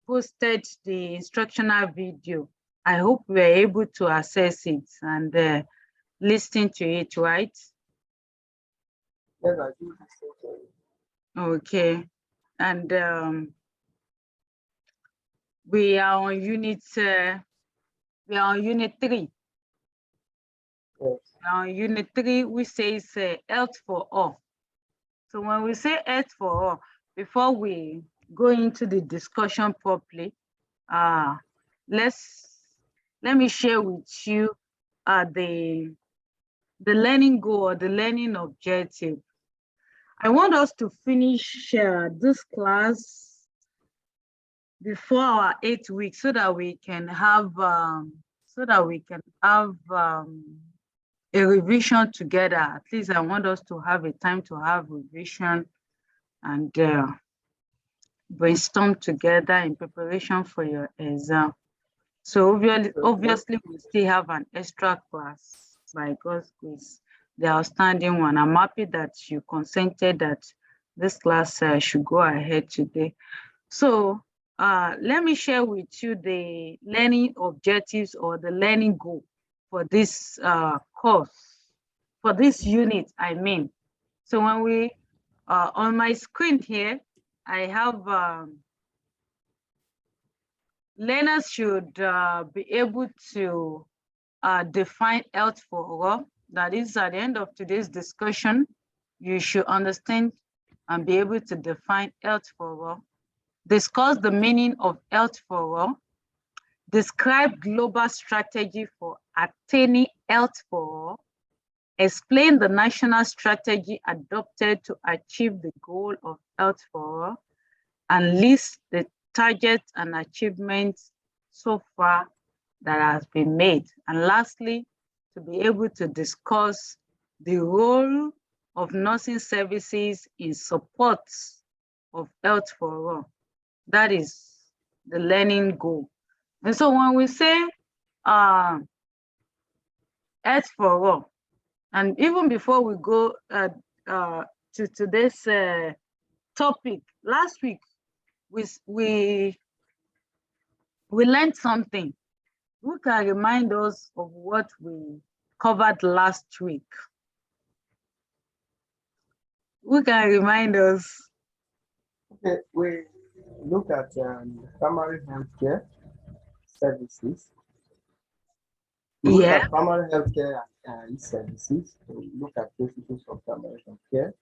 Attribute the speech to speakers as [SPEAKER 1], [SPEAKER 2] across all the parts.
[SPEAKER 1] posted the instructional video. I hope we are able to access it and listen to it, right?
[SPEAKER 2] Yes, I do listen to it.
[SPEAKER 1] Okay. And we are on unit 3.
[SPEAKER 2] Yes.
[SPEAKER 1] On unit 3, we say health for all. So when we say health for all, before we go into the discussion properly, let me share with you the learning goal or the learning objective. I want us to finish this class before our 8 weeks so that we can have a revision together. At least I want us to have a time to have revision and brainstorm together in preparation for your exam. So obviously we still have an extra class by God's grace, the outstanding one. I'm happy that you consented that this class should go ahead today. So let me share with you the learning objectives or the learning goal for this course, for this unit, I mean. So when we, on my screen here, I have learners should be able to define health for all. That is, at the end of today's discussion, you should understand and be able to define health for all, discuss the meaning of health for all, describe global strategy for attaining health for all, explain the national strategy adopted to achieve the goal of health for all, and list the targets and achievements so far that has been made. And lastly, to be able to discuss the role of nursing services in support of health for all. That is the learning goal. And so when we say health for all, and even before we go to today's topic, last week we learned something. Who can remind us of what we covered last week? Who can remind us?
[SPEAKER 2] Okay, we look at primary healthcare services. We look
[SPEAKER 1] Yeah.
[SPEAKER 2] at primary healthcare services. We look at principles of primary healthcare.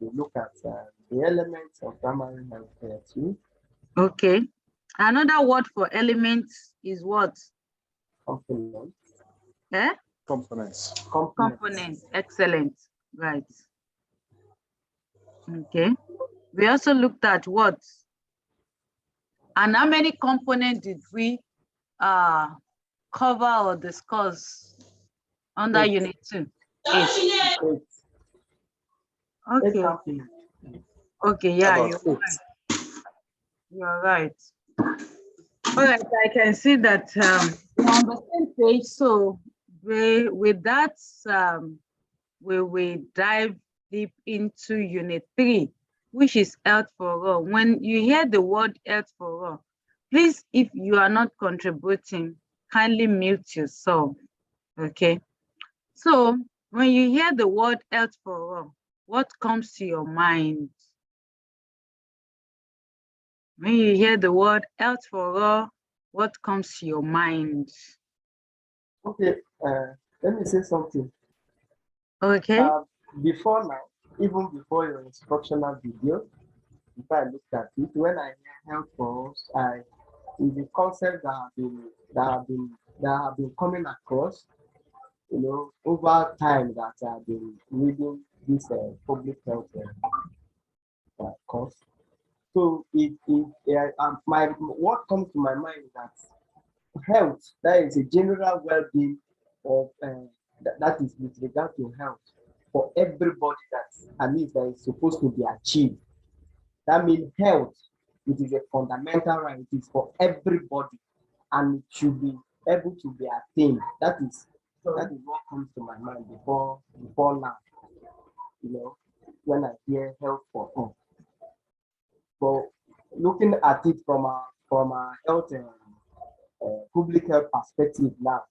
[SPEAKER 2] We look at the elements of primary healthcare too.
[SPEAKER 1] Okay. Another word for elements is what?
[SPEAKER 2] Components.
[SPEAKER 1] Eh?
[SPEAKER 3] Components.
[SPEAKER 1] Components. Excellent. Right. Okay. We also looked at what? And how many components did we cover or discuss under Unit 2? 8.
[SPEAKER 2] 8.
[SPEAKER 1] Okay.
[SPEAKER 2] 8
[SPEAKER 1] okay, yeah,
[SPEAKER 3] About
[SPEAKER 1] you're
[SPEAKER 3] 8.
[SPEAKER 1] right. You're right. All right, I can see that we're on the same page. So with that, we will dive deep into Unit 3, which is health for all. When you hear the word health for all, please, if you are not contributing, kindly mute yourself, okay? So when you hear the word health for all, what comes to your mind? When you hear the word health for all, what comes to your mind?
[SPEAKER 2] Okay, let me say something.
[SPEAKER 1] Okay.
[SPEAKER 2] Before now, even before your instructional video, if I looked at it, when I hear health for us, is a concept that have been coming across, over time that I've been reading this public health course. So what comes to my mind is that health, that is a general well-being of that is with regard to health for everybody that is supposed to be achieved. That means health, it is a fundamental right, it is for everybody and it should be able to be attained. That is what comes to my mind before now, when I hear health for all. But looking at it from a health and public health perspective now.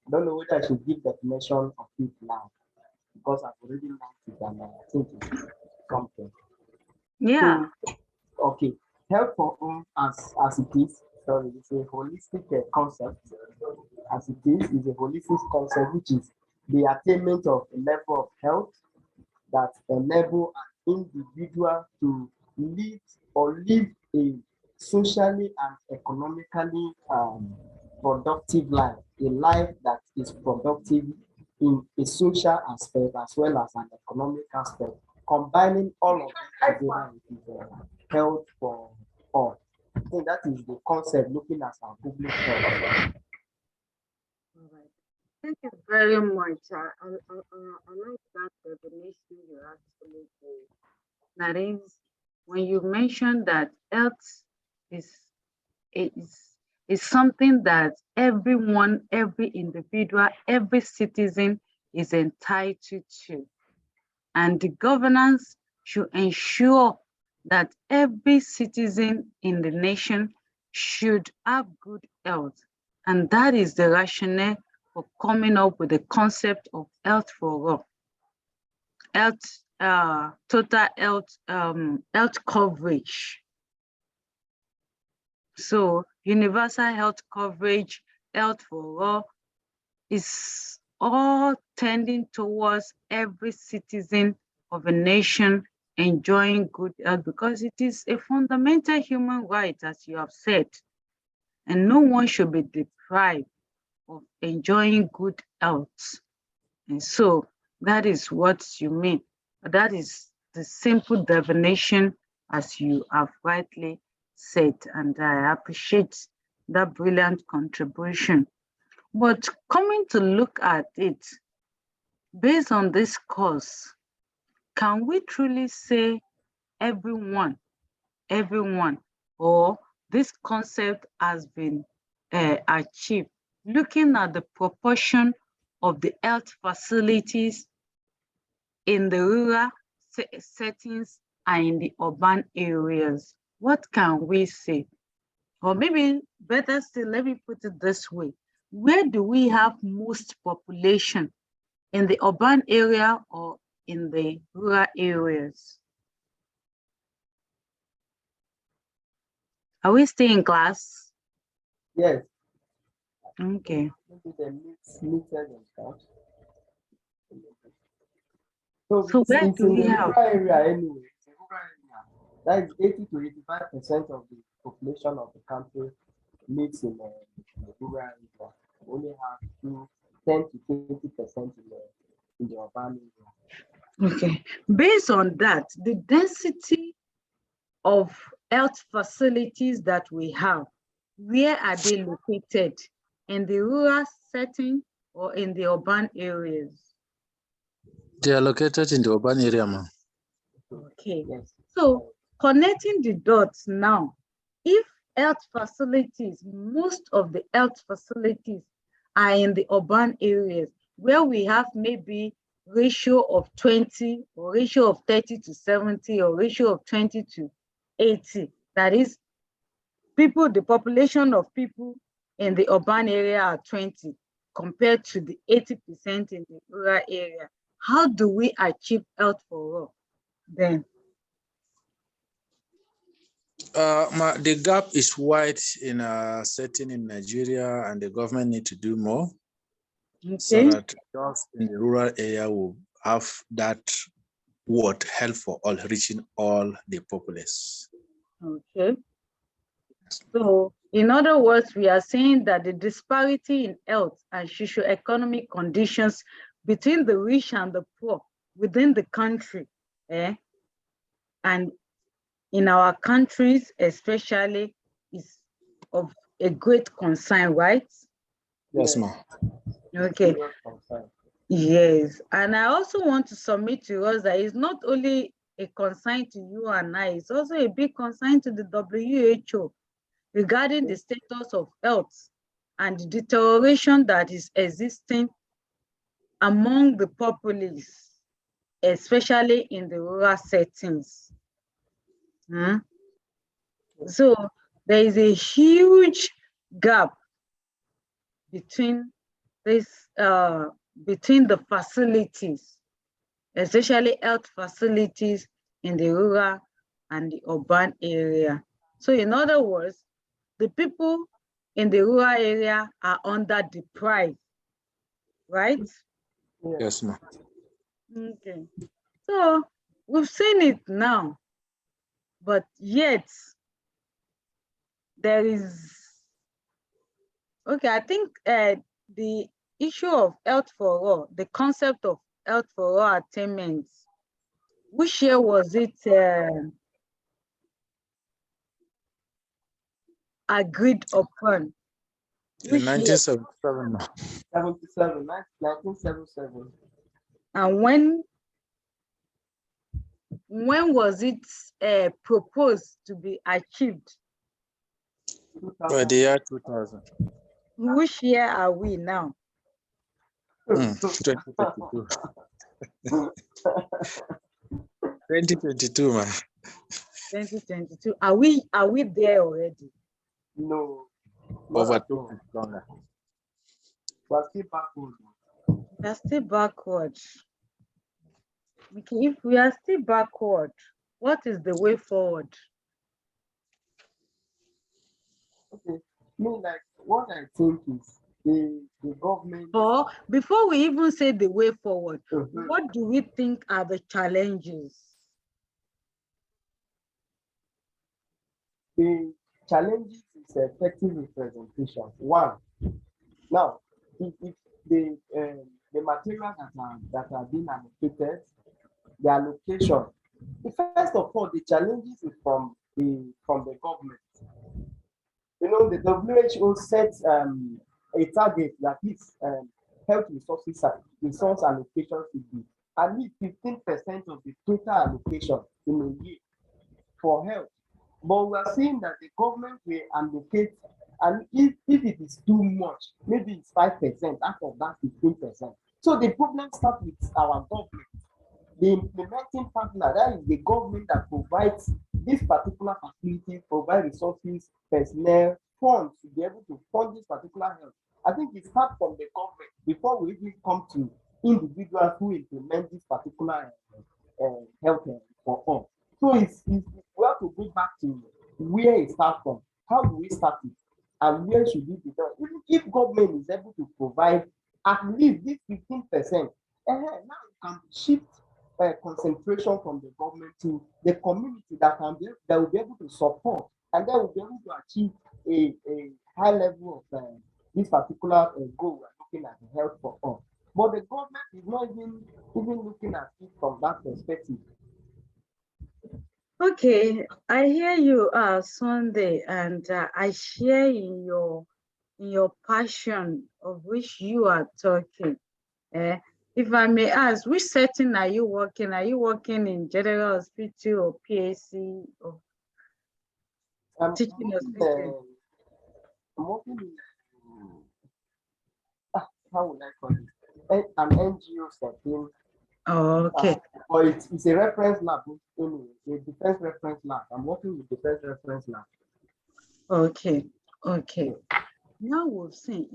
[SPEAKER 2] I don't know whether I should give definition of it now because I've already learned it and I think it's something.
[SPEAKER 1] Yeah.
[SPEAKER 2] So, okay, health for all as it is, sorry, it's a holistic concept. As it is a holistic concept which is the attainment of a level of health that enable an individual to live or live a socially and economically productive life, a life that is productive in a social aspect as well as an economic aspect, combining all of it together with health for all. I think that is the concept looking at our public health.
[SPEAKER 1] All right. Thank you very much. I like that definition you actually gave. That is, when you mentioned that health is is is something that everyone, every individual, every citizen is entitled to, and the governance should ensure that every citizen in the nation should have good health. And that is the rationale for coming up with the concept of health for all. Health, total health, health coverage. So universal health coverage, health for all, is all tending towards every citizen of a nation enjoying good health, because it is a fundamental human right, as you have said, and no one should be deprived of enjoying good health. And so that is what you mean. That is the simple definition, as you have rightly said, and I appreciate that brilliant contribution. But coming to look at it, based on this course, can we truly say everyone, or this concept has been achieved, looking at the proportion of the health facilities in the rural settings and in the urban areas? What can we say? Or maybe better still, let me put it this way. Where do we have most population? In the urban area or in the rural areas? Are we still in class?
[SPEAKER 2] Yes.
[SPEAKER 1] Okay.
[SPEAKER 2] Maybe the meter and stuff. So
[SPEAKER 1] So where
[SPEAKER 2] it's
[SPEAKER 1] do
[SPEAKER 2] in
[SPEAKER 1] we
[SPEAKER 2] the
[SPEAKER 1] have?
[SPEAKER 2] rural area anyway. It's a rural area. That is 80 to 85% of the population of the country lives in the rural area. We only have 10 to 20% in the urban area.
[SPEAKER 1] Okay. Based on that, the density of health facilities that we have, where are they located? In the rural setting or in the urban areas?
[SPEAKER 3] They are located in the urban area, ma.
[SPEAKER 1] Okay.
[SPEAKER 2] Yes.
[SPEAKER 1] So connecting the dots now, if health facilities, most of the health facilities are in the urban areas where we have maybe ratio of 20 or ratio of 30 to 70 or ratio of 20 to 80. That is, people, the population of people in the urban area are 20 compared to the 80% in the rural area. How do we achieve health for all then?
[SPEAKER 3] The gap is wide in a setting in Nigeria, and the government need to do more so
[SPEAKER 1] Okay.
[SPEAKER 3] that those in the rural area will have that word health for all, reaching all the populace.
[SPEAKER 1] Okay. So, in other words, we are saying that the disparity in health and socio-economic conditions between the rich and the poor within the country, and in our countries especially, is of a great concern, right?
[SPEAKER 3] Yes, ma'am.
[SPEAKER 1] Okay. Yes, and I also want to submit to us that it's not only a concern to you and I, it's also a big concern to the WHO regarding the status of health and the deterioration that is existing among the populace, especially in the rural settings. So there is a huge gap between this between the facilities, especially health facilities in the rural and the urban area. So in other words, the people in the rural area are under deprived, right?
[SPEAKER 3] Yes, ma'am.
[SPEAKER 1] Okay. So we've seen it now, but yet there is, okay, I think the issue of health for all, the concept of health for all attainments, which year was it agreed upon?
[SPEAKER 3] In
[SPEAKER 1] Which year?
[SPEAKER 3] 1977, ma'am.
[SPEAKER 2] 77, 1977.
[SPEAKER 1] And when was it proposed to be achieved?
[SPEAKER 3] By the year 2000.
[SPEAKER 1] Which year are we now?
[SPEAKER 3] 2022. 2022, man.
[SPEAKER 1] 2022. Are we there already?
[SPEAKER 2] No, not
[SPEAKER 3] Over
[SPEAKER 2] at
[SPEAKER 3] 2
[SPEAKER 2] all.
[SPEAKER 3] longer.
[SPEAKER 2] We're still backward.
[SPEAKER 1] We are still backward. Okay, if we are still backward, what is the way forward?
[SPEAKER 2] Okay, me like what I think is the government.
[SPEAKER 1] Or before we even say the way forward,
[SPEAKER 2] Mhm.
[SPEAKER 1] what do we think are the challenges?
[SPEAKER 2] The challenges is effective representation. One, now if the materials that are being allocated, the allocation. First of all, the challenges is from the government. You know, the WHO sets a target that is health resource allocation should be at least 15% of the total allocation in a year for health. But we are seeing that the government will allocate, and if it is too much, maybe it's 5% out of that 15%. So the problem starts with our government. The implementing partner, that is the government that provides this particular facility, provide resources, personnel, funds to be able to fund this particular health. I think it starts from the government before we even come to individuals who implement this particular health for all. So it's we have to go back to where it starts from. How do we start it? And where should it be done? Even if government is able to provide at least this 15%, now you can shift concentration from the government to the community that will be able to support, and then will be able to achieve a high level of this particular goal we're looking at, the health for all. But the government is not even looking at it from that perspective.
[SPEAKER 1] Okay, I hear you, Sunday, and I share in your passion of which you are talking. If I may ask, which setting are you working? Are you working in general hospital or PAC or
[SPEAKER 2] I'm
[SPEAKER 1] teaching
[SPEAKER 2] working,
[SPEAKER 1] hospital?
[SPEAKER 2] I'm working in how would I call it? An NGO setting.
[SPEAKER 1] Oh, okay.
[SPEAKER 2] But it's a reference lab anyway, a defense reference lab. I'm working with defense reference lab.
[SPEAKER 1] Okay. Okay. Now we've seen,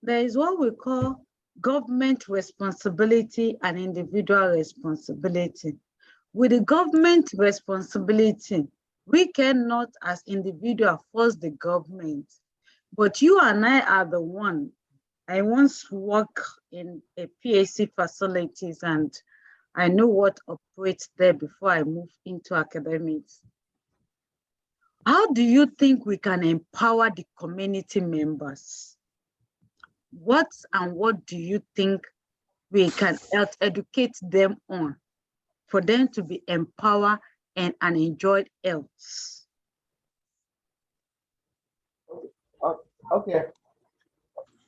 [SPEAKER 1] there is what we call government responsibility and individual responsibility. With the government responsibility, we cannot as individual force the government, but you and I are the one. I once worked in a PAC facilities and I know what operates there before I moved into academics. How do you think we can empower the community members? What do you think we can help educate them on for them to be empowered and enjoy health?
[SPEAKER 2] Okay.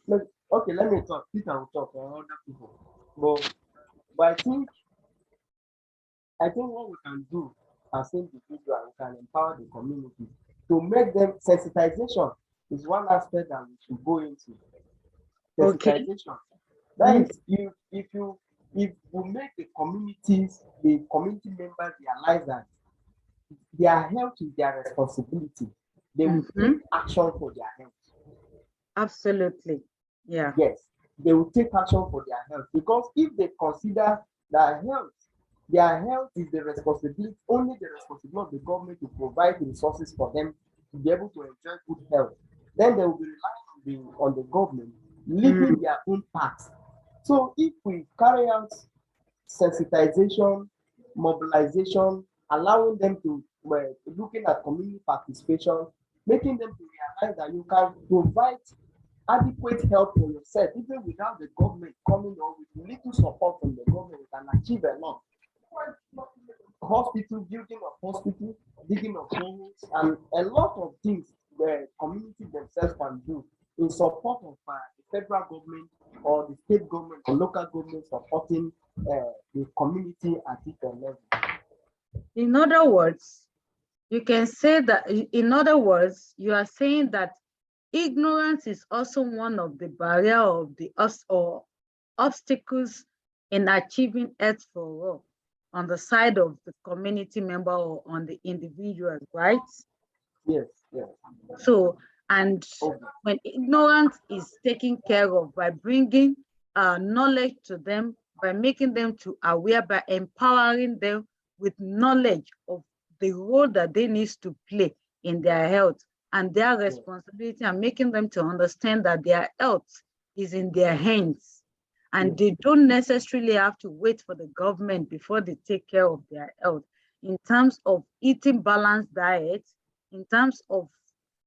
[SPEAKER 2] Let me talk. Peter will talk for other people. But I think what we can do as individuals, we can empower the community to make them sensitization is one aspect that we should go into.
[SPEAKER 1] Okay.
[SPEAKER 2] Sensitization. That is, if we make the community members realize that their health is their responsibility. They will take action for their health.
[SPEAKER 1] Absolutely. Yeah.
[SPEAKER 2] Yes, they will take action for their health, because if they consider that their health is the responsibility, only the responsibility of the government to provide resources for them to be able to enjoy good health, then they will be relying on the government, leaving their own path. So if we carry out sensitization, mobilization, allowing them to looking at community participation, making them to realize that you can provide adequate help for yourself, even without the government coming on with little support from the government, you can achieve a lot. Hospital, building of hospital, digging of homes, and a lot of things the community themselves can do in support of the federal government or the state government or local government supporting the community at different level.
[SPEAKER 1] In other words, you can say that, in other words, you are saying that ignorance is also one of the barrier of the or obstacles in achieving health for all on the side of the community member or on the individual, right?
[SPEAKER 2] Yes, yes.
[SPEAKER 1] So, and when ignorance is taken care of by bringing knowledge to them, by making them to aware, by empowering them with knowledge of the role that they need to play in their health and their responsibility, and making them to understand that their health is in their hands and they don't necessarily have to wait for the government before they take care of their health in terms of eating balanced diet, in terms of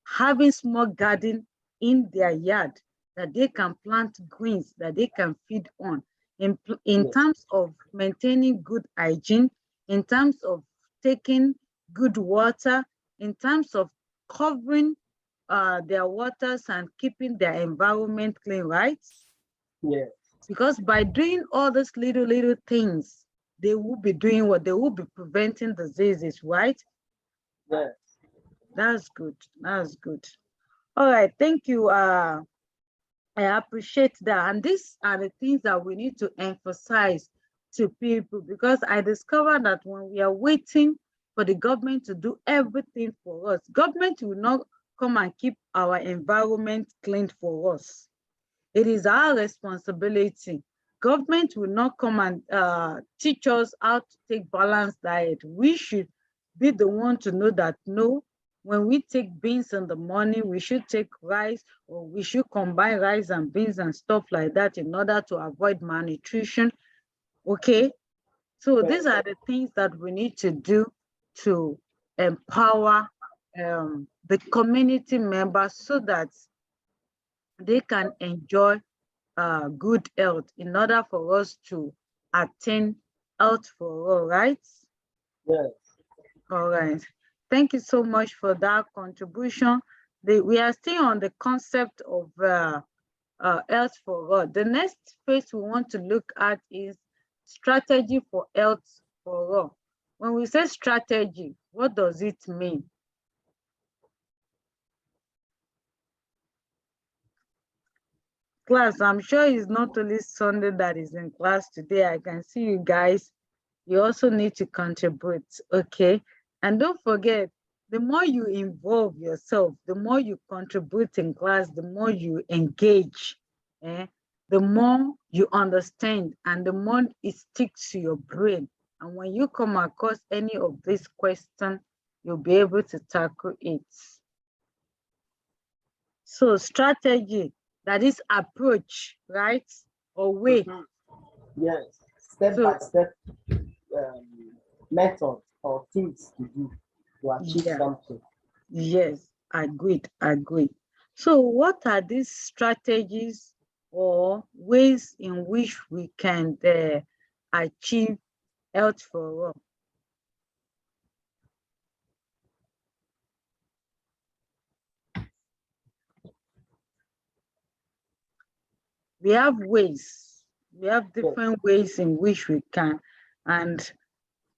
[SPEAKER 1] having small garden in their yard that they can plant greens that they can feed on, in terms of maintaining good hygiene, in terms of taking good water, in terms of covering their waters and keeping their environment clean, right?
[SPEAKER 2] Yes.
[SPEAKER 1] Because by doing all these little things, they will be doing what? They will be preventing diseases, right?
[SPEAKER 2] Yes.
[SPEAKER 1] That's good. That's good. All right, thank you. I appreciate that. And these are the things that we need to emphasize to people, because I discovered that when we are waiting for the government to do everything for us, government will not come and keep our environment clean for us. It is our responsibility. Government will not come and teach us how to take balanced diet. We should be the one to know that, no, when we take beans in the morning, we should take rice, or we should combine rice and beans and stuff like that in order to avoid malnutrition. Okay, so these are the things that we need to do to empower the community members so that they can enjoy good health in order for us to attain health for all, right?
[SPEAKER 2] Yes.
[SPEAKER 1] All right. Thank you so much for that contribution. We are still on the concept of health for all. The next phase we want to look at is strategy for health for all. When we say strategy, what does it mean? Class, I'm sure it's not only Sunday that is in class today. I can see you guys. You also need to contribute, okay? And don't forget, the more you involve yourself, the more you contribute in class, the more you engage, the more you understand, and the more it sticks to your brain. And when you come across any of these questions, you'll be able to tackle it. So strategy, that is approach, right? Or way.
[SPEAKER 2] Yes, step by step method or things to do to achieve something.
[SPEAKER 1] Yes, agreed. So what are these strategies or ways in which we can achieve health for all? We have ways. We have different ways in which we can, and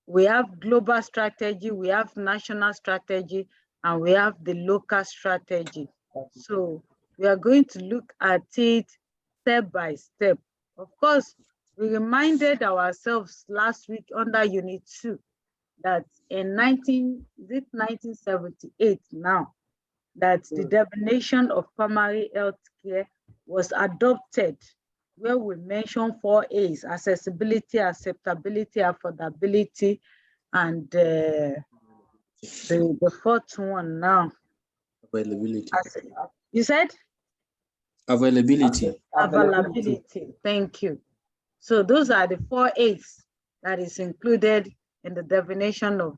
[SPEAKER 1] we have global strategy, we have national strategy, and we have the local strategy. So we are going to look at it step by step. Of course, we reminded ourselves last week under Unit 2 that in 1978 now, that the definition of primary health care was adopted, where we mention 4 A's: accessibility, acceptability, affordability, and the fourth one now.
[SPEAKER 3] Availability.
[SPEAKER 1] You said?
[SPEAKER 3] Availability.
[SPEAKER 1] Availability. Thank you. So those are the 4 A's that is included in the definition of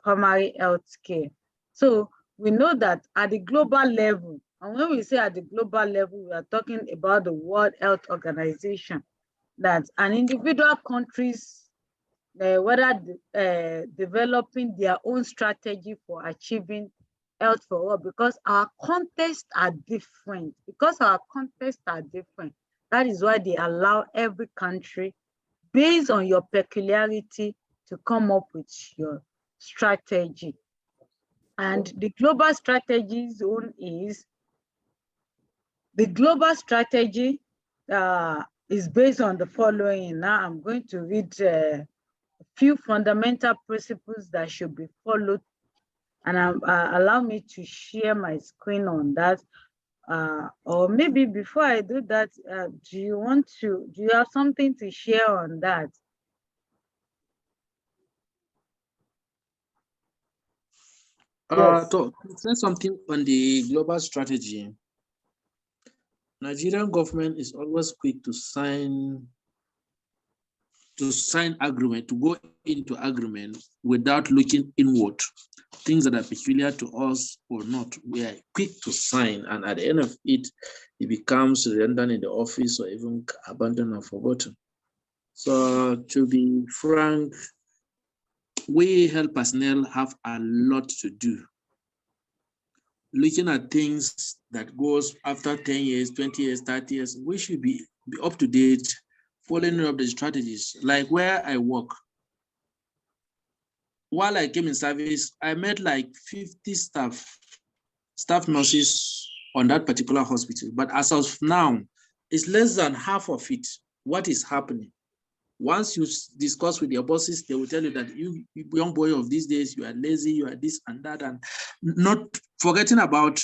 [SPEAKER 1] primary health care. So we know that at the global level, and when we say at the global level, we are talking about the World Health Organization, that an individual countries, whether developing their own strategy for achieving health for all, because our contexts are different. That is why they allow every country, based on your peculiarity, to come up with your strategy. And the global strategy zone is, the global strategy is based on the following. Now I'm going to read a few fundamental principles that should be followed, and allow me to share my screen on that. Or maybe before I do that, do you have something to share on that?
[SPEAKER 2] Yes.
[SPEAKER 3] To say something on the global strategy, Nigerian government is always quick to sign agreement, to go into agreement without looking inward. Things that are peculiar to us or not, we are quick to sign, and at the end of it, it becomes redundant in the office or even abandoned or forgotten. So to be frank, we health personnel have a lot to do. Looking at things that goes after 10 years, 20 years, 30 years, we should be up to date, following up the strategies. Like where I work, while I came in service, I met like 50 staff nurses on that particular hospital. But as of now, it's less than half of it. What is happening? Once you discuss with your bosses, they will tell you that you young boy of these days, you are lazy, you are this and that, and not forgetting about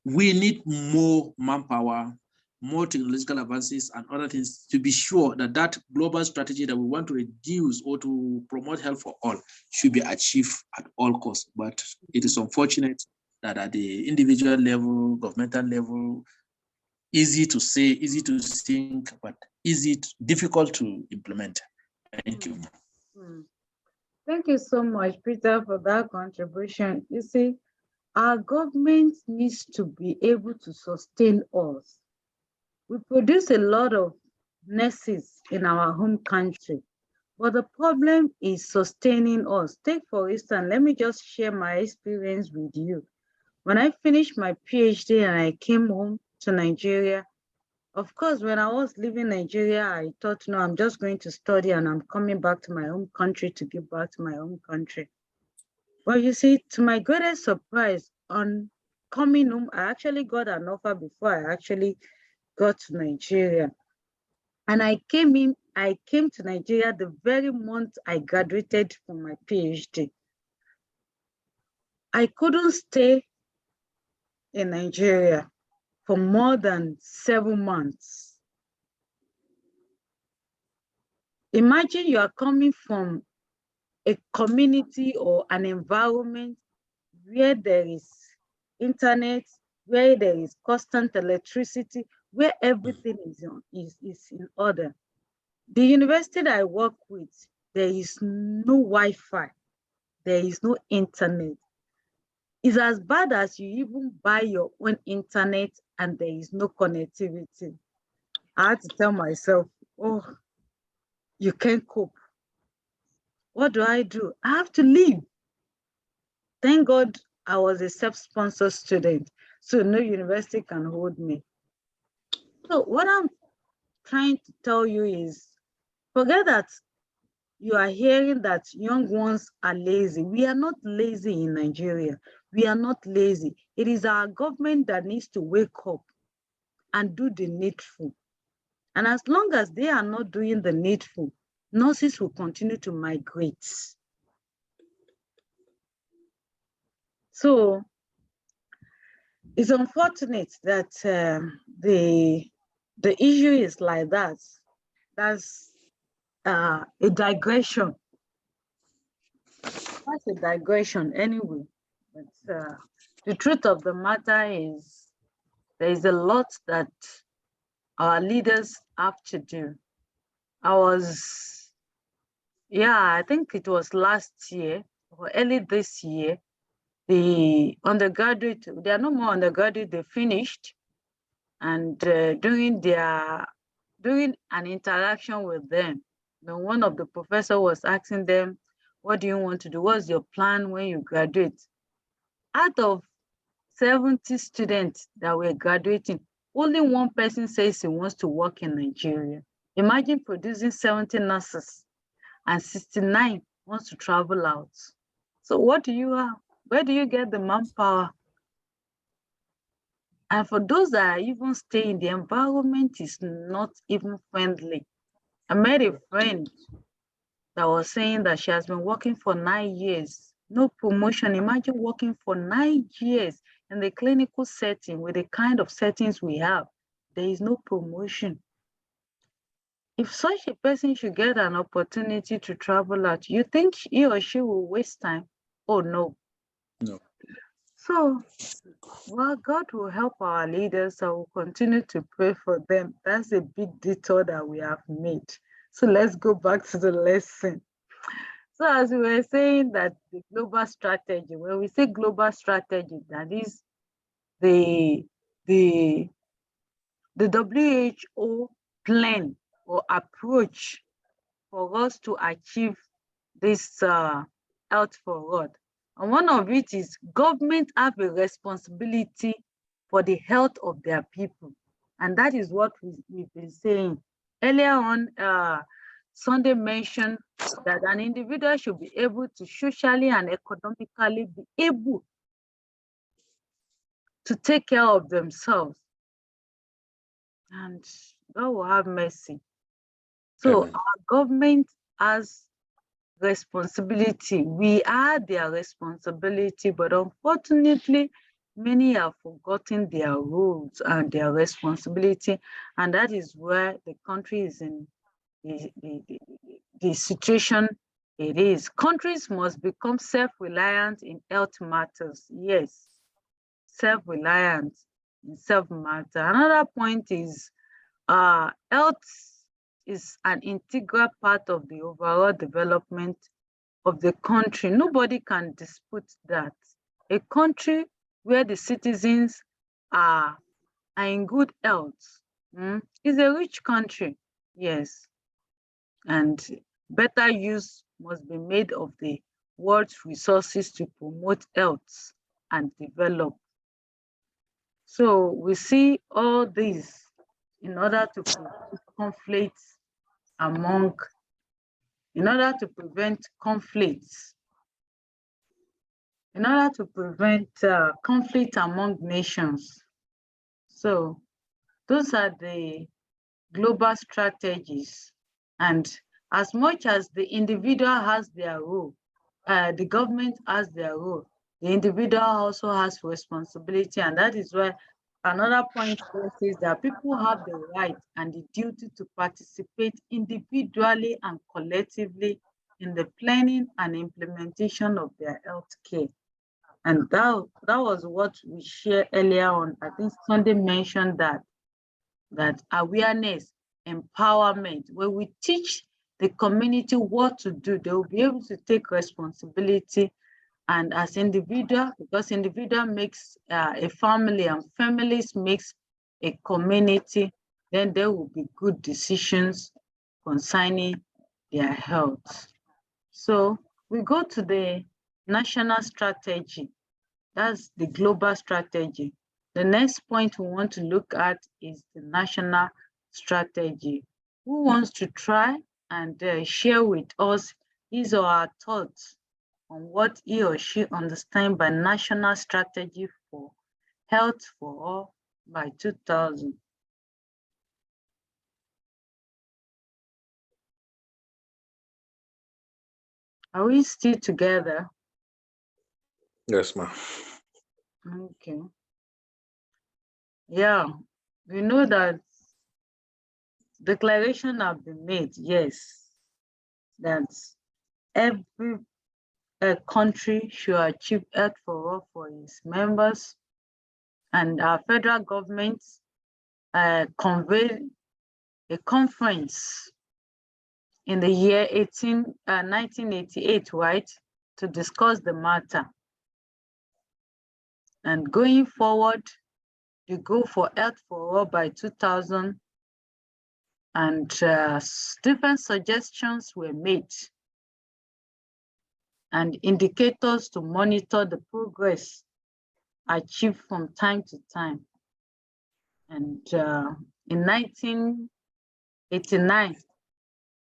[SPEAKER 3] we need more manpower, more technological advances and other things to be sure that that global strategy that we want to reduce or to promote health for all should be achieved at all costs. But it is unfortunate that at the individual level, governmental level, easy to say, easy to think, but difficult to implement. Thank you.
[SPEAKER 1] Thank you so much, Peter, for that contribution. You see, our government needs to be able to sustain us. We produce a lot of nurses in our home country, but the problem is sustaining us. Take, for instance, let me just share my experience with you. When I finished my PhD and I came home to Nigeria, of course, when I was leaving Nigeria, I thought, no, I'm just going to study and I'm coming back to my home country to give back to my home country. Well, you see, to my greatest surprise, on coming home, I actually got an offer before I actually got to Nigeria. And I came to Nigeria the very month I graduated from my PhD. I couldn't stay in Nigeria for more than 7 months. Imagine you are coming from a community or an environment where there is internet, where there is constant electricity, where everything is in order. The university that I work with, there is no Wi-Fi, there is no internet. It's as bad as you even buy your own internet and there is no connectivity. I had to tell myself, oh, you can't cope. What do? I have to leave. Thank God I was a self-sponsored student, so no university can hold me. So what I'm trying to tell you is, forget that you are hearing that young ones are lazy. We are not lazy in Nigeria. We are not lazy. It is our government that needs to wake up and do the needful. And as long as they are not doing the needful, nurses will continue to migrate. So it's unfortunate that the issue is like that. That's a digression. That's a digression anyway. But the truth of the matter is there is a lot that our leaders have to do. I think it was last year or early this year, the undergraduate, they are no more undergraduate, they finished. And during an interaction with them, one of the professor was asking them, what do you want to do? What's your plan when you graduate? Out of 70 students that were graduating, only one person says he wants to work in Nigeria. Imagine producing 70 nurses and 69 wants to travel out. So what do you have? Where do you get the manpower? And for those that are even staying, the environment is not even friendly. I met a friend that was saying that she has been working for 9 years, no promotion. Imagine working for 9 years in the clinical setting with the kind of settings we have. There is no promotion. If such a person should get an opportunity to travel out, you think he or she will waste time? Oh, no.
[SPEAKER 3] No.
[SPEAKER 1] So, well, God will help our leaders. I will continue to pray for them. That's a big detour that we have made. So let's go back to the lesson. So as we were saying that the global strategy, when we say global strategy, that is the WHO plan or approach for us to achieve this health for all. And one of it is government have a responsibility for the health of their people. And that is what we've been saying. Earlier on, Sunday mentioned that an individual should be able to socially and economically be able to take care of themselves. And God will have mercy. So
[SPEAKER 3] Amen.
[SPEAKER 1] our government has responsibility. We are their responsibility, but unfortunately, many have forgotten their roles and their responsibility, and that is where the country is in the situation it is. Countries must become self-reliant in health matters. Yes, self-reliant in self matter. Another point is health is an integral part of the overall development of the country. Nobody can dispute that. A country where the citizens are in good health is a rich country, yes. And better use must be made of the world's resources to promote health and develop. So we see all these in order to prevent conflicts among, in order to prevent conflicts, in order to prevent conflict among nations. So those are the global strategies. And as much as the individual has their role, the government has their role, the individual also has responsibility. And that is why another point here says that people have the right and the duty to participate individually and collectively in the planning and implementation of their health care. And that was what we shared earlier on. I think Sunday mentioned that awareness, empowerment, when we teach the community what to do, they will be able to take responsibility. And as individual, because individual makes a family and families makes a community, then there will be good decisions concerning their health. So we go to the national strategy. That's the global strategy. The next point we want to look at is the national strategy. Who wants to try and share with us his or her thoughts on what he or she understands by national strategy for health for all by 2000? Are we still together?
[SPEAKER 3] Yes, ma'am.
[SPEAKER 1] Okay. Yeah, we know that declaration have been made, yes, that every country should achieve health for all for its members, and our federal government convened a conference in the year 1988, right, to discuss the matter. And going forward, we go for health for all by 2000, and different suggestions were made and indicators to monitor the progress achieved from time to time. And in 1989,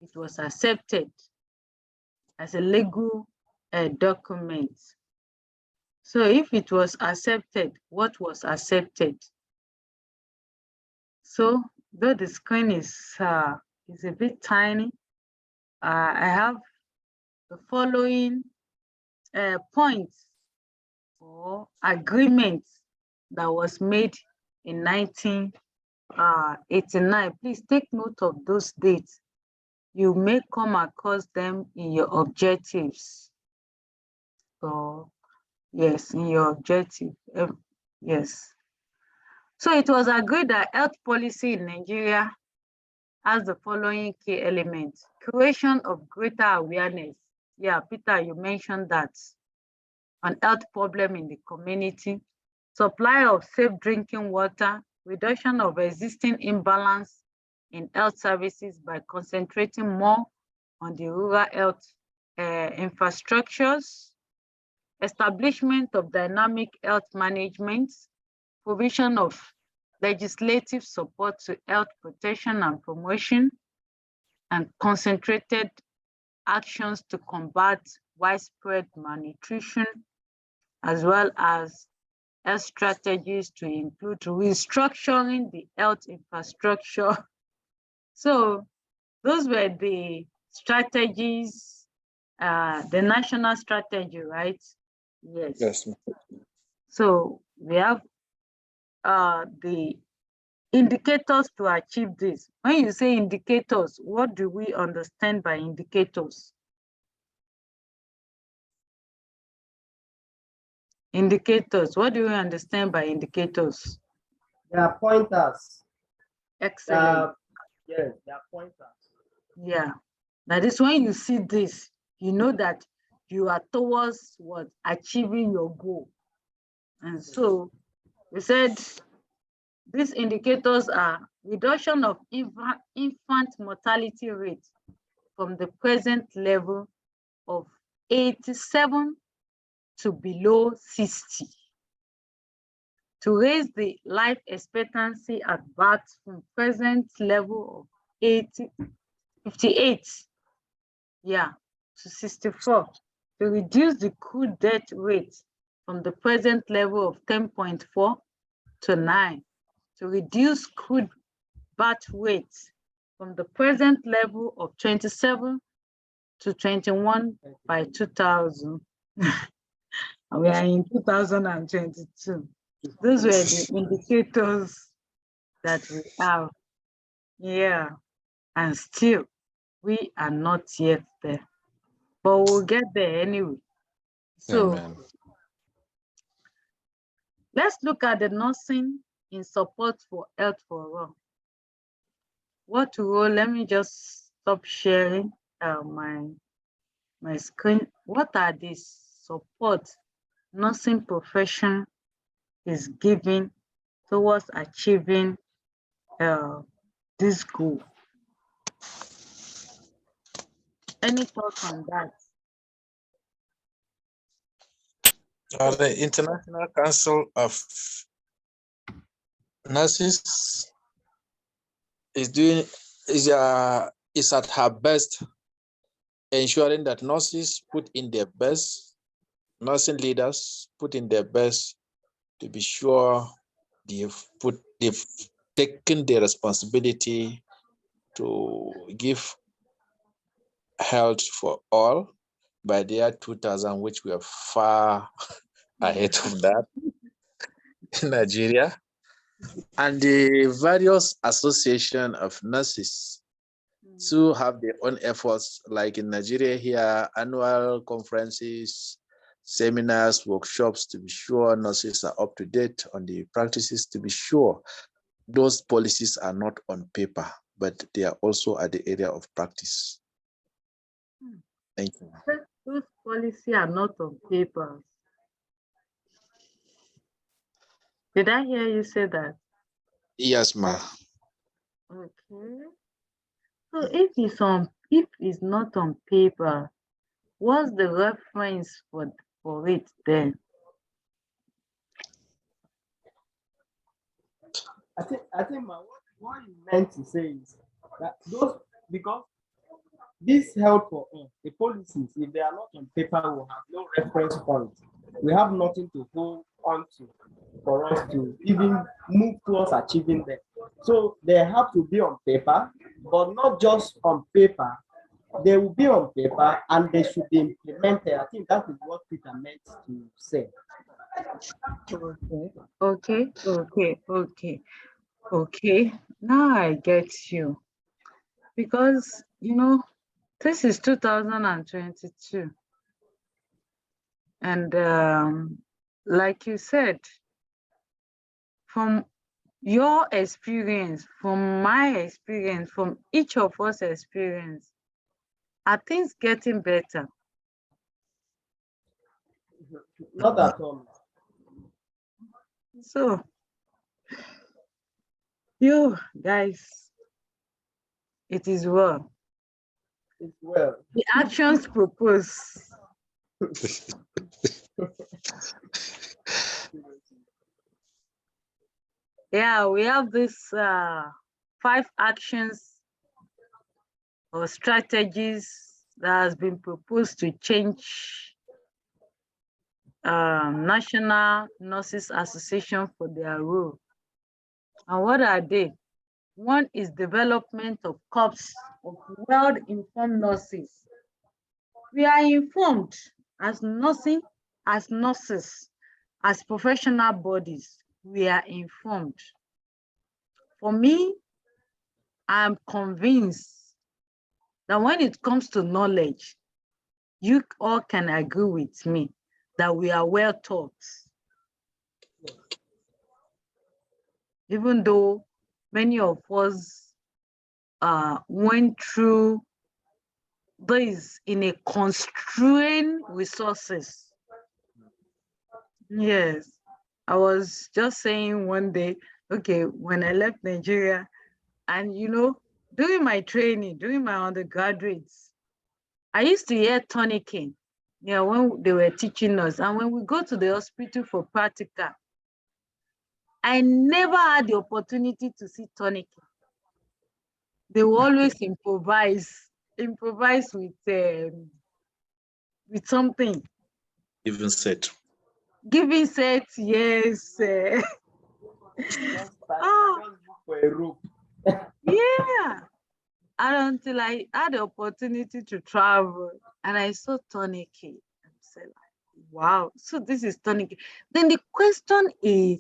[SPEAKER 1] it was accepted as a legal document. So if it was accepted, what was accepted? So though the screen is a bit tiny, I have the following points or agreements that was made in 1989. Please take note of those dates. You may come across them in your objectives. So yes, in your objective, yes. So it was agreed that health policy in Nigeria has the following key elements: creation of greater awareness. Yeah, Peter, you mentioned that, on health problem in the community, supply of safe drinking water, reduction of existing imbalance in health services by concentrating more on the rural health infrastructures, establishment of dynamic health management, provision of legislative support to health protection and promotion, and concentrated actions to combat widespread malnutrition, as well as health strategies to include restructuring the health infrastructure. So those were the strategies, the national strategy, right? Yes.
[SPEAKER 3] Yes.
[SPEAKER 1] So we have the indicators to achieve this. When you say indicators, what do we understand by indicators? Indicators, what do we understand by indicators?
[SPEAKER 2] They are pointers.
[SPEAKER 1] Excellent.
[SPEAKER 2] Yes, they are pointers.
[SPEAKER 1] Yeah, that is when you see this, you know that you are towards what, achieving your goal. And so we said these indicators are reduction of infant mortality rate from the present level of 87 to below 60, to raise the life expectancy at birth from present level of 58, yeah, to 64, to reduce the crude death rate from the present level of 10.4 to 9, to reduce crude birth rate from the present level of 27 to 21 by 2000. We are in 2022. Those were the indicators that we have. Yeah, and still we are not yet there, but we'll get there anyway. So
[SPEAKER 3] Amen.
[SPEAKER 1] let's look at the nursing in support for health for all. What role? Let me just stop sharing my screen. What are the support nursing profession is giving towards achieving this goal? Any thoughts on that?
[SPEAKER 3] The International Council of Nurses is at her best, ensuring that nurses put in their best, nursing leaders put in their best to be sure they've taken their responsibility to give health for all by the year 2000, which we are far ahead of that in Nigeria. And the various association of nurses to have their own efforts, like in Nigeria here, annual conferences, seminars, workshops to be sure nurses are up to date on the practices, to be sure those policies are not on paper, but they are also at the area of practice. Thank you.
[SPEAKER 1] Those policies are not on paper. Did I hear you say that?
[SPEAKER 3] Yes, ma.
[SPEAKER 1] Okay. So if it's not on paper, what's the reference for it then?
[SPEAKER 2] I think what you meant to say is that those, because this health for all, the policies, if they are not on paper, we have no reference point. We have nothing to hold on to for us to even move towards achieving them. So they have to be on paper, but not just on paper. They will be on paper and they should be implemented. I think that is what Peter meant to say.
[SPEAKER 1] Okay. Now I get you. Because, this is 2022. And like you said, from your experience, from my experience, from each of us experience, are things getting better?
[SPEAKER 2] Not at all.
[SPEAKER 1] So, you guys, it is well.
[SPEAKER 2] It's well.
[SPEAKER 1] The actions proposed. Yeah, we have this 5 actions or strategies that has been proposed to change National Nurses Association for their role. And what are they? One is development of corps of well-informed nurses. We are informed as nurses, as professional bodies, we are informed. For me, I'm convinced that when it comes to knowledge, you all can agree with me that we are well taught. Even though many of us went through this in a constrained resources. Yes, I was just saying one day, okay, when I left Nigeria, and during my training, during my undergraduates, I used to hear tourniquet, when they were teaching us. And when we go to the hospital for practical, I never had the opportunity to see tourniquet. They will always improvise with something.
[SPEAKER 3] Even said.
[SPEAKER 1] Giving set, yes. Yeah. And until I had the opportunity to travel and I saw tourniquet, I said, wow, so this is tourniquet. Then the question is,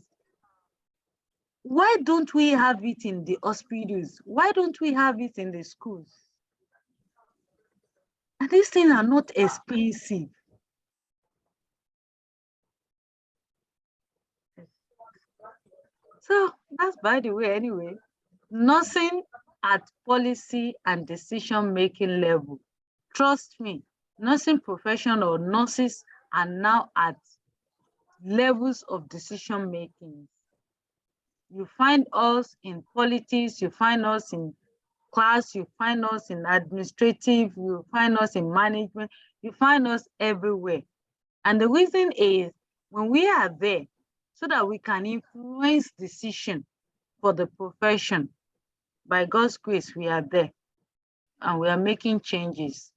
[SPEAKER 1] why don't we have it in the hospitals? Why don't we have it in the schools? And these things are not expensive. So that's by the way, anyway. Nursing at policy and decision-making level. Trust me, nursing profession or nurses are now at levels of decision-making. You find us in politics, you find us in class, you find us in administrative, you find us in management, you find us everywhere. And the reason is when we are there, so that we can influence decision for the profession. By God's grace, we are there and we are making changes.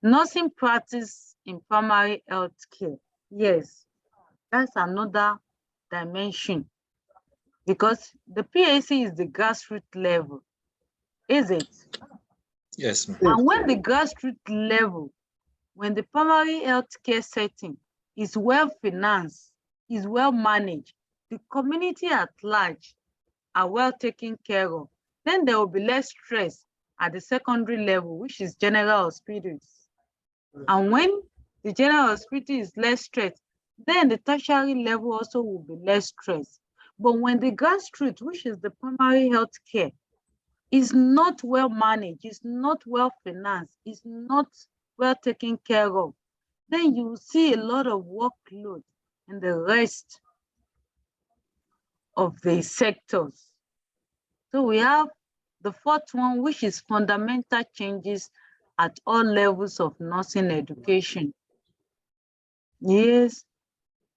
[SPEAKER 1] Nursing practice in primary health care. Yes, that's another dimension because the PAC is the grassroots level, is it?
[SPEAKER 3] Yes.
[SPEAKER 1] And when the grassroots level, when the primary health care setting is well financed, is well managed, the community at large are well taken care of, then there will be less stress at the secondary level, which is general hospitals. And when the general hospital is less stressed, then the tertiary level also will be less stressed. But when the grassroots, which is the primary health care, is not well managed, is not well financed, is not well taken care of, then you will see a lot of workload in the rest of the sectors. So we have the fourth one, which is fundamental changes at all levels of nursing education. Yes,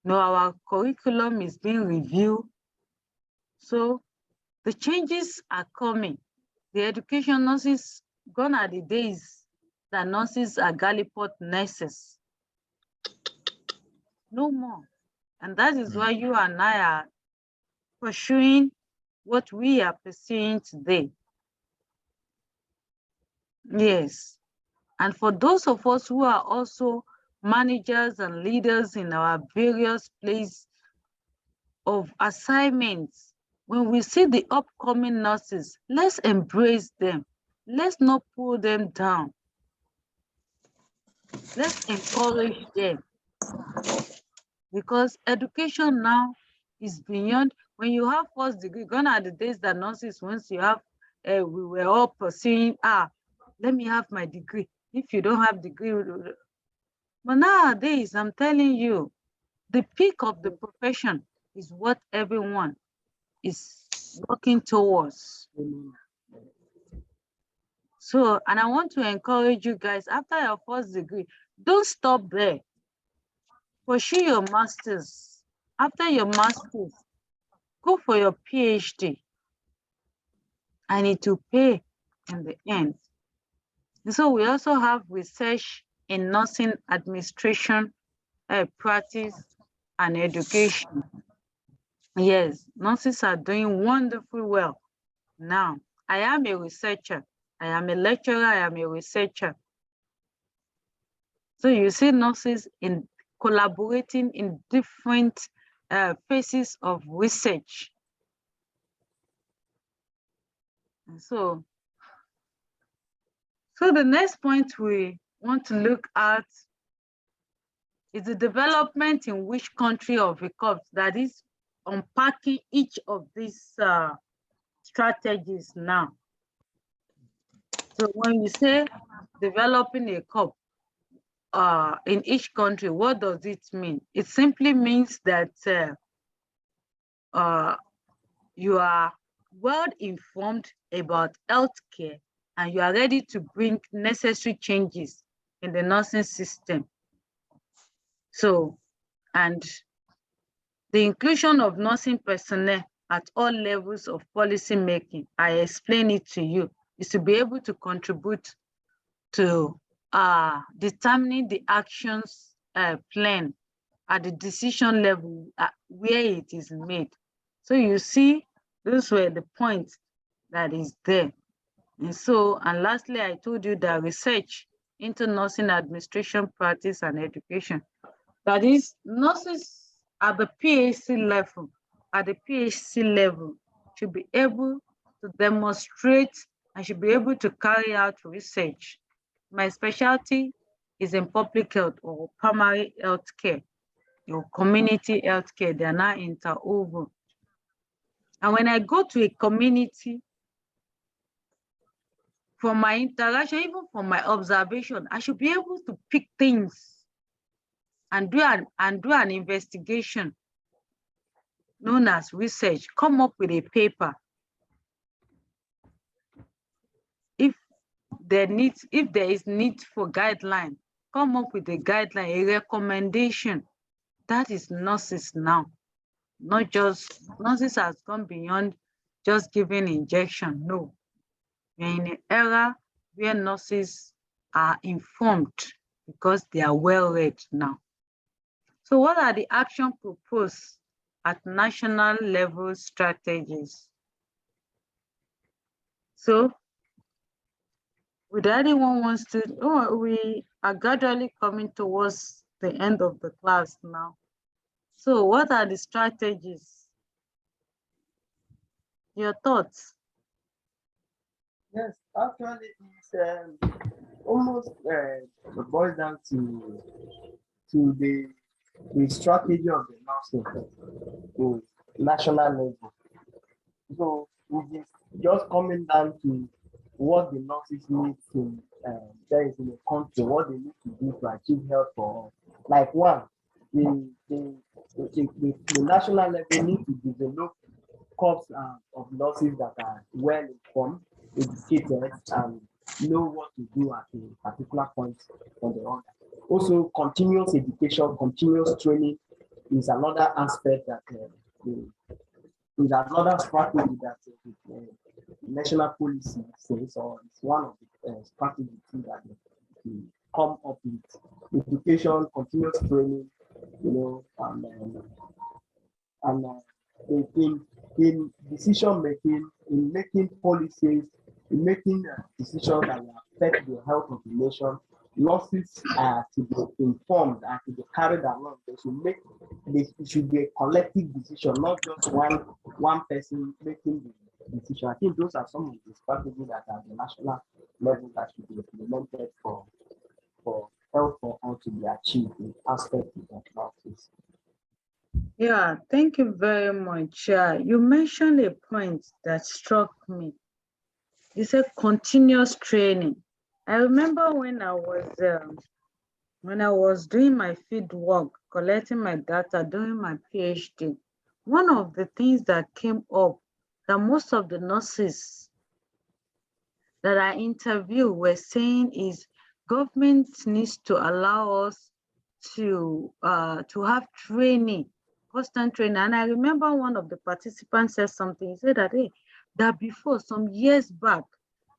[SPEAKER 1] now our curriculum is being reviewed. So the changes are coming. The education nurses, gone are the days that nurses are gallipot nurses. No more. And that is why you and I are pursuing what we are pursuing today. Yes. And for those of us who are also managers and leaders in our various places of assignments, when we see the upcoming nurses, let's embrace them. Let's not pull them down. Let's encourage them. Because education now is beyond, when you have first degree, gone are the days that nurses, once you have, we were all pursuing, let me have my degree. If you don't have degree, but nowadays, I'm telling you, the peak of the profession is what everyone is working towards. So, and I want to encourage you guys, after your first degree, don't stop there. Pursue your master's. After your master's, go for your PhD. I need to pay in the end. And so we also have research in nursing administration, practice, and education. Yes, nurses are doing wonderfully well now. I am a researcher. I am a lecturer. I am a researcher. So you see nurses in collaborating in different phases of research. And so the next point we want to look at is the development in which country of the corps, that is unpacking each of these strategies now. So when you say developing a corps in each country, what does it mean? It simply means that you are well informed about healthcare and you are ready to bring necessary changes in the nursing system. So, and the inclusion of nursing personnel at all levels of policy making, I explain it to you, is to be able to contribute to determining the actions plan at the decision level where it is made. So you see, those were the points that is there. And so, and lastly, I told you that research into nursing administration, practice, and education. That is, nurses at the PhD level, should be able to demonstrate and should be able to carry out research. My specialty is in public health or primary health care, or community health care. They are now interwoven. And when I go to a community, from my interaction, even from my observation, I should be able to pick things and do an investigation known as research, come up with a paper. If there is need for guideline, come up with a guideline, a recommendation. That is nurses now. Not just, nurses has gone beyond just giving injection. No. We're in an era where nurses are informed because they are well read now. So what are the action proposed at national level strategies? So would anyone wants to, we are gradually coming towards the end of the class now. So what are the strategies? Your thoughts?
[SPEAKER 2] Yes, actually, it's almost boils down to the strategy of the nursing to national level. So it is just coming down to what the nurses need to there is in the country, what they need to do to achieve health for all. Like one, the national level need to develop corps of nurses that are well informed, educated, and know what to do at a particular point on the other. Also, continuous education, continuous training is another aspect that is another strategy that national policy says, or it's one of the strategies that they come up with. Education, continuous training, you know, and in decision making, in making policies, in making decisions that will affect the health of the nation, losses are to be informed and to be carried along. It should be a collective decision, not just one person making the decision. I think those are some of the strategies that are the national level that should be implemented for health for all to be achieved in aspects of losses.
[SPEAKER 1] Yeah, thank you very much. You mentioned a point that struck me. You said continuous training. I remember when I was doing my field work, collecting my data, doing my PhD, one of the things that came up that most of the nurses that I interviewed were saying is government needs to allow us to have training, constant training. And I remember one of the participants said something. He said that hey, that before some years back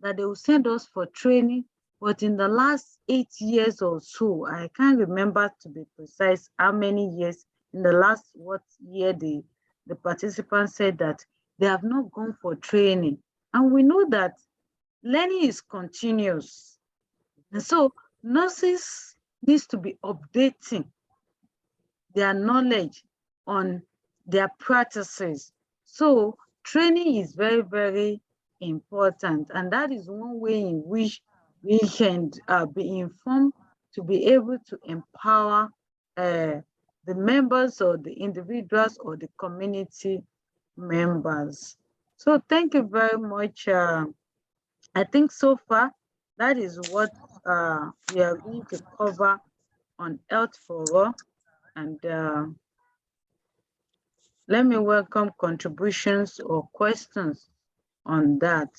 [SPEAKER 1] that they will send us for training, but in the last 8 years or so, I can't remember to be precise how many years in the last what year the participant said that they have not gone for training. And we know that learning is continuous. And so nurses needs to be updating their knowledge on their practices. So training is very, very important. And that is one way in which we can be informed to be able to empower the members or the individuals or the community members. So thank you very much. I think so far that is what we are going to cover on Health for All. And let me welcome contributions or questions on that.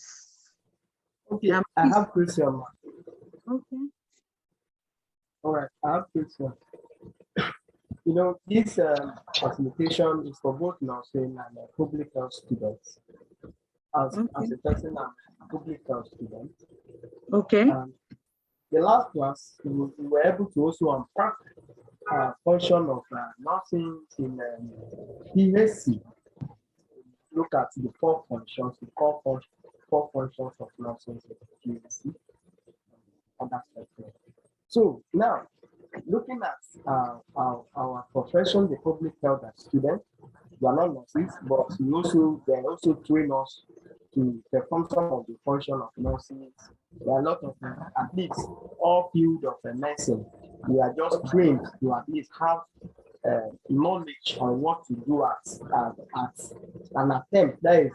[SPEAKER 2] Okay, I have question.
[SPEAKER 1] Okay.
[SPEAKER 2] All right, I have question. You know, this facilitation is for both nursing and public health students. As a person, I'm a public health student.
[SPEAKER 1] Okay.
[SPEAKER 2] The last class, we were able to also unpack function of nursing in PHC. Look at the four functions, the core four functions of nursing in PHC. So now, looking at our profession, the public health student, we are not nurses, but they also train us to perform some of the function of nurses. There are a lot of at least all field of medicine. We are just trained to at least have knowledge on what to do at an attempt, that is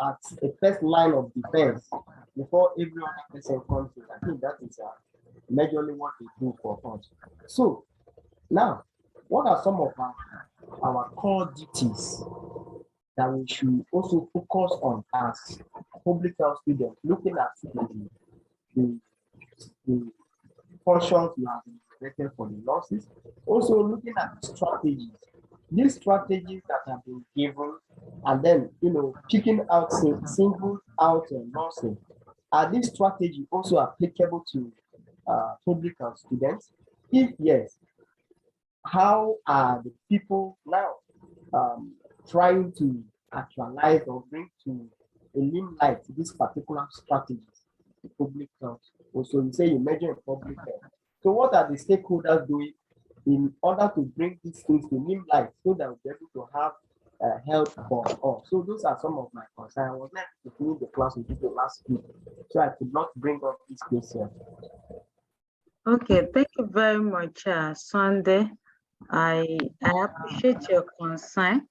[SPEAKER 2] at a first line of defense before every other person comes in. I think that is majorly what they do for us. So now, what are some of our core duties that we should also focus on as public health students, looking at the functions we have implemented for the nurses, also looking at strategies. These strategies that have been given, and then picking out single out nursing. Are these strategies also applicable to public health students? If yes, how are the people now trying to actualize or bring to a limelight this particular strategies in public health? Also, you say you measure in public health. So what are the stakeholders doing in order to bring these things to new life so that we'll be able to have health for all. So those are some of my concerns. I was not able to finish the class with the last week, so I could not bring up this question.
[SPEAKER 1] Okay, thank you very much, Sunday. I appreciate your concern.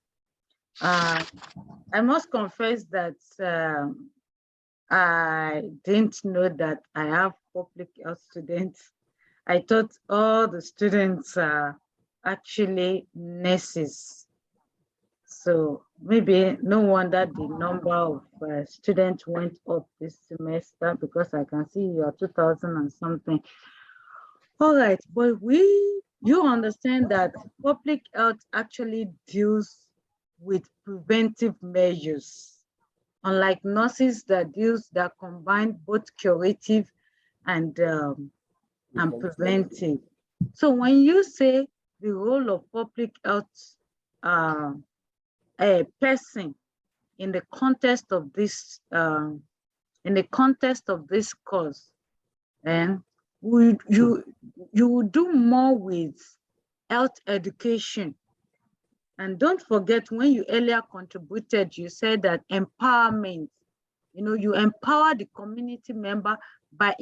[SPEAKER 1] I must confess that I didn't know that I have public health students. I thought all the students are actually nurses. So maybe no wonder the number of students went up this semester, because I can see you are 2000 and something. All right, but you understand that public health actually deals with preventive measures, unlike nurses that combine both curative and preventive. So when you say the role of public health a person in the context of this course, and you will do more with health education. And don't forget, when you earlier contributed, you said that empowerment, you empower the community member by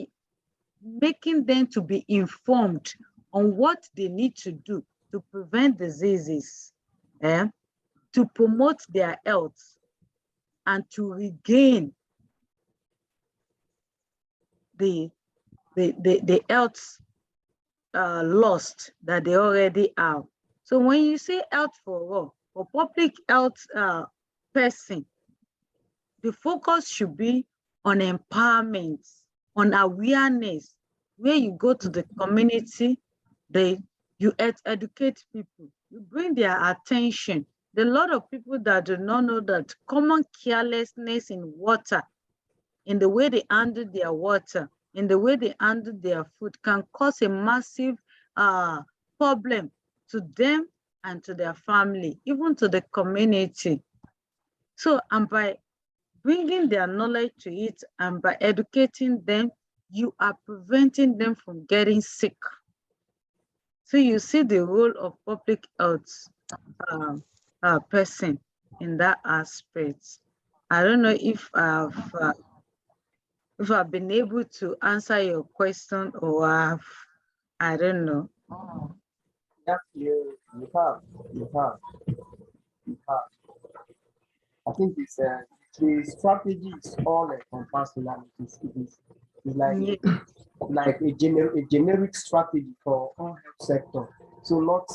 [SPEAKER 1] making them to be informed on what they need to do to prevent diseases, to promote their health, and to regain the health lost that they already have. So when you say health for all, for public health person, the focus should be on empowerment, on awareness, where you go to the community, you educate people, you bring their attention. There are a lot of people that do not know that common carelessness in water, in the way they handle their water, in the way they handle their food, can cause a massive problem to them and to their family, even to the community. So, and by bringing their knowledge to it and by educating them, you are preventing them from getting sick. So you see the role of public health person in that aspect. I don't know if I've been able to answer your question, or I don't know.
[SPEAKER 2] Yeah, you have. I think it's the strategy is all encompassing, and it's like a generic strategy for all health sector. So not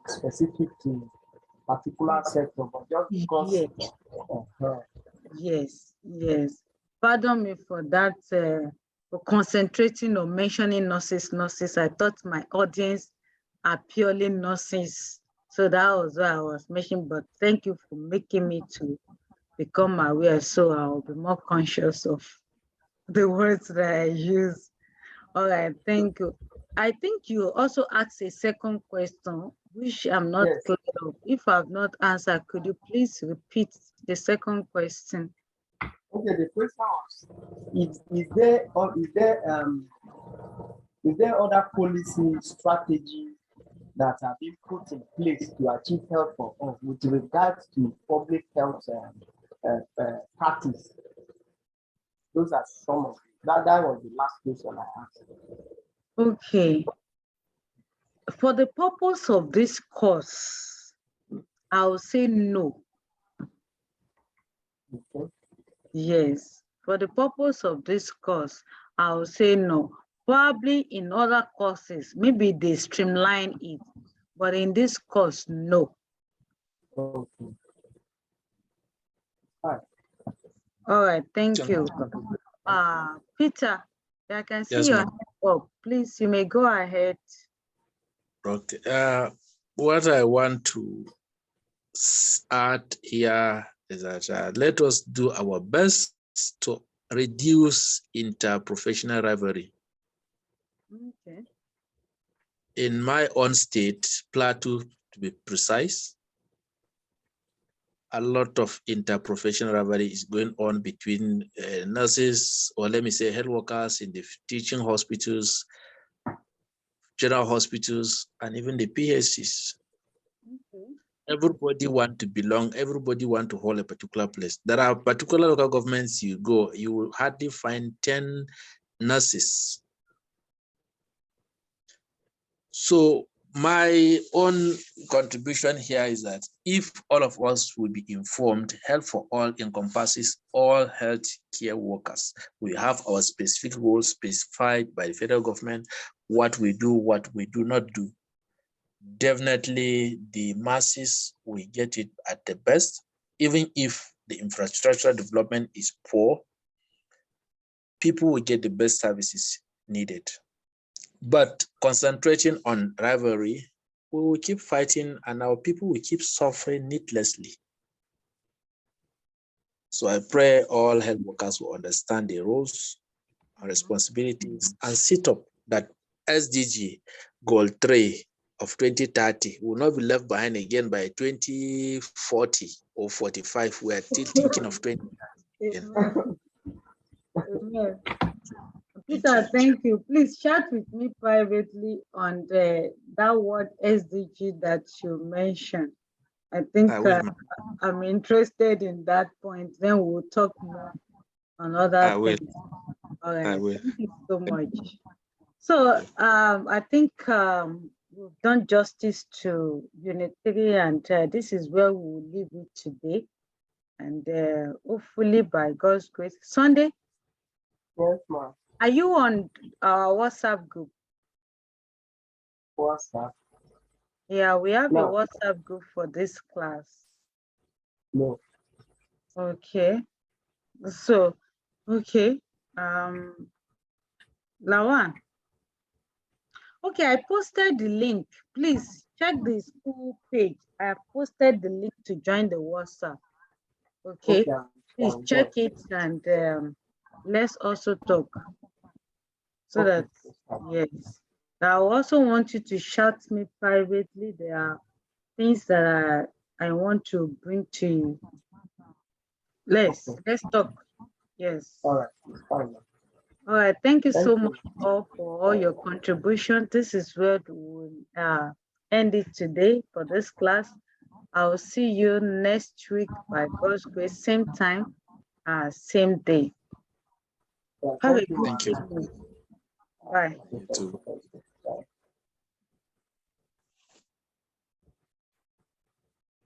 [SPEAKER 2] specific to particular sector, but just because.
[SPEAKER 1] Yes. Yes. Pardon me for that, for concentrating on mentioning nurses. I thought my audience are purely nurses. So that was what I was mentioning, but thank you for making me to become aware, so I'll be more conscious of the words that I use. All right, thank you. I think you also asked a second question, which I'm not clear of. If I've not answered, could you please repeat the second question?
[SPEAKER 2] Okay, the question was, is there other policy strategy that have been put in place to achieve health for all with regards to public health practice? Those are some of that. That was the last question I asked.
[SPEAKER 1] Okay. For the purpose of this course, I'll say no.
[SPEAKER 2] Okay.
[SPEAKER 1] Yes. For the purpose of this course, I'll say no. Probably in other courses, maybe they streamline it, but in this course, no.
[SPEAKER 2] Okay. All right.
[SPEAKER 1] All right, thank you. Peter, I can see your hand up. Please, you may go ahead.
[SPEAKER 3] Okay. What I want to add here is that let us do our best to reduce interprofessional rivalry.
[SPEAKER 1] Okay.
[SPEAKER 3] In my own state, Plateau to be precise, a lot of interprofessional rivalry is going on between nurses, or let me say health workers in the teaching hospitals, general hospitals, and even the PHCs.
[SPEAKER 1] Okay.
[SPEAKER 3] Everybody want to belong, everybody want to hold a particular place. There are particular local governments you go, you will hardly find 10 nurses. So my own contribution here is that if all of us will be informed, Health for All encompasses all health care workers. We have our specific roles specified by the federal government, what we do, what we do not do. Definitely the masses will get it at the best, even if the infrastructure development is poor, people will get the best services needed. But concentrating on rivalry, we will keep fighting and our people will keep suffering needlessly. So I pray all health workers will understand their roles and responsibilities and sit up that SDG goal 3 of 2030 will not be left behind again by 2040 or 45. We are still thinking of 2030.
[SPEAKER 1] Amen. Peter, thank you. Please chat with me privately on that word SDG that you mentioned. I think I'm interested in that point. Then we'll talk more on other things. All right. Thank you so much. So I think we've done justice to Unit 3, and this is where we will leave it today. And hopefully by God's grace, Sunday.
[SPEAKER 2] Yes, ma'am.
[SPEAKER 1] Are you on our WhatsApp group?
[SPEAKER 2] WhatsApp?
[SPEAKER 1] Yeah, we have
[SPEAKER 2] No.
[SPEAKER 1] a WhatsApp group for this class.
[SPEAKER 2] No.
[SPEAKER 1] Okay. So, okay. Lawan. Okay, I posted the link. Please check the school page. I have posted the link to join the WhatsApp. Okay. Please check it and let's also talk. So that, yes. I also want you to shout me privately. There are things that I want to bring to you. Let's talk. Yes.
[SPEAKER 2] All right. Fine.
[SPEAKER 1] All right. Thank you so much all for all your contribution. This is where we'll end it today for this class. I'll see you next week by God's grace, same time, same day.
[SPEAKER 2] Yeah,
[SPEAKER 1] Have a
[SPEAKER 2] thank
[SPEAKER 1] good
[SPEAKER 3] you.
[SPEAKER 1] evening. Bye.
[SPEAKER 3] You too.